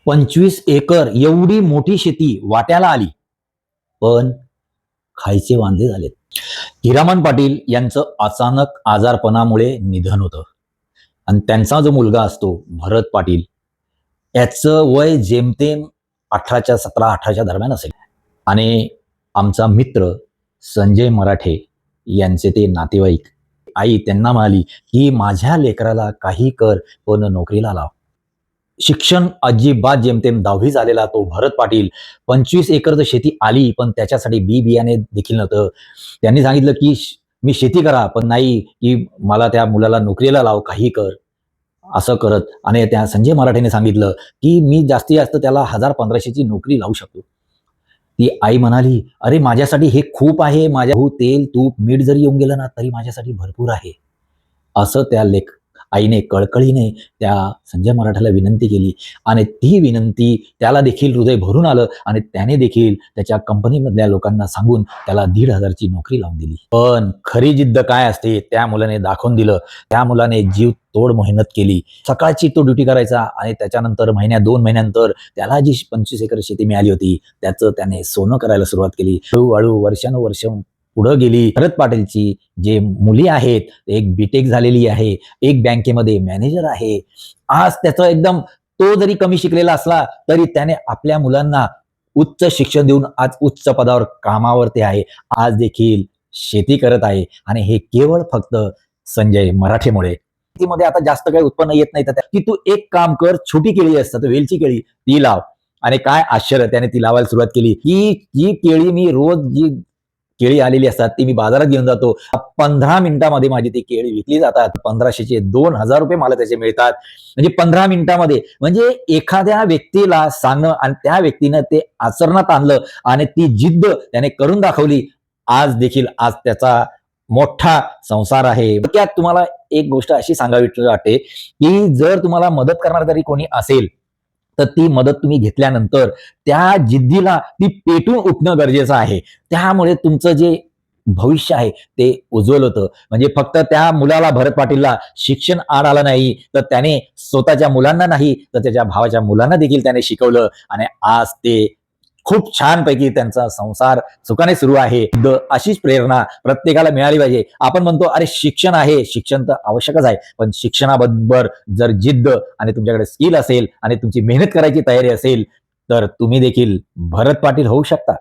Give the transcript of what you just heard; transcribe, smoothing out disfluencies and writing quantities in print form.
25 acre एवढी मोठी शेती वाट्याला आली, पण खायचे वांदे झालेत. हिरामन पाटील यांचं अचानक आजारपणामुळे निधन होतं आणि त्यांचा जो मुलगा असतो भरत पाटील, याचं वय जेमतेम 17-18च्या दरम्यान असेल आणि आमचा मित्र संजय मराठे यांचे ते नातेवाईक, आई त्यांना म्हणाली, की "माझ्या लेकराला काही कर, पण नोकरीला लाव." शिक्षण अजिबात जेमतेम 10वी झालेला तो भरत पाटील 25 एकर तर शेती आली, पण त्याच्यासाठी बी-बियाणे देखील नव्हतं. त्यांनी सांगितलं, की "मी शेती करा, पण नाही, की मला त्या मुलाला नोकरीला लाव, काही कर." असं करत आणि त्या संजय मराठेने सांगितलं, की "मी जास्तीत जास्त त्याला 1000-1500 ची नोकरी लावू शकतो." ती आई म्हणाली, "अरे माझ्यासाठी हे खूप आहे. माझ्या गहू, तेल, तूप, मीठ जरी येऊन गेलं ना, तरी माझ्यासाठी भरपूर आहे." असं त्या आईने कळकळीने त्या संजय मराठाला विनंती केली आणि ती विनंती त्याला देखील हृदय भरून आलं आणि त्याने देखील त्याच्या कंपनीमधल्या लोकांना सांगून त्याला 1,500 ची नोकरी लावून दिली. पण खरी जिद्द काय असते त्या मुलाने दाखवून दिलं. त्या मुलाने जीव तोड मेहनत केली. सकाळची तो ड्युटी करायचा आणि त्याच्यानंतर 2 महिन्यानंतर त्याला जी 25 एकर शेती मिळाली होती, त्याचं त्याने सोनं करायला सुरुवात केली. हळू-हळू वर्षानुवर्ष पुढे गेली. भरत पाटीलची जे मुली आहेत, एक बी झालेली आहे, एक बँकेमध्ये मॅनेजर आहे. आज त्याचं एकदम तो जरी कमी शिकलेला असला, तरी त्याने आपल्या मुलांना उच्च शिक्षण देऊन आज उच्च पदावर कामावरती आहे. आज देखील शेती करत आहे आणि हे केवळ फक्त संजय मराठेमुळे. शेतीमध्ये आता जास्त काही उत्पन्न येत नाही, तर की तू एक काम कर, छोटी केळी असतात, वेलची केळी ती लाव. आणि काय आश्चर्य त्याने ती लावायला सुरुवात केली, की जी केळी मी रोज जी केळी आलेली असतात ती मी बाजारात घेऊन जातो. 15 मिनिटामध्ये माझी ती केळी विकली जातात. 1500चे ₹2000 मला त्याचे मिळतात. म्हणजे 15 मिनिटामध्ये. म्हणजे एखाद्या व्यक्तीला सांगणं आणि त्या व्यक्तीनं ते आचरणात आणलं आणि ती जिद्द त्याने करून दाखवली. आज देखील आज त्याचा मोठा संसार आहे. थोडक्यात तुम्हाला एक गोष्ट अशी सांगावीशी वाटते, की जर तुम्हाला मदत करणारं जरी कोणी असेल, तर ती मदत तुम्ही घेतल्यानंतर त्या जिद्दीला ती पेटून उठणं गरजेचं आहे. त्यामुळे तुमचं जे भविष्य आहे ते उज्ज्वल होतं. म्हणजे फक्त त्या मुलाला भरत पाटीलला शिक्षण आड आलं नाही, तर त्याने स्वतःच्या मुलांना नाही, तर त्याच्या भावाच्या मुलांना देखील त्याने शिकवलं आणि आज ते खूप छानपैकी त्यांचा संसार सुखाने सुरू आहे. अशीच प्रेरणा प्रत्येकाला मिळाली पाहिजे. आपण म्हणतो, "अरे शिक्षण आहे, शिक्षण तर आवश्यकच आहे." पण शिक्षणाबरोबर जर जिद्द आणि तुमच्याकडे स्किल असेल आणि तुमची मेहनत करायची तयारी असेल, तर तुम्ही देखील भरत पाटील होऊ शकता.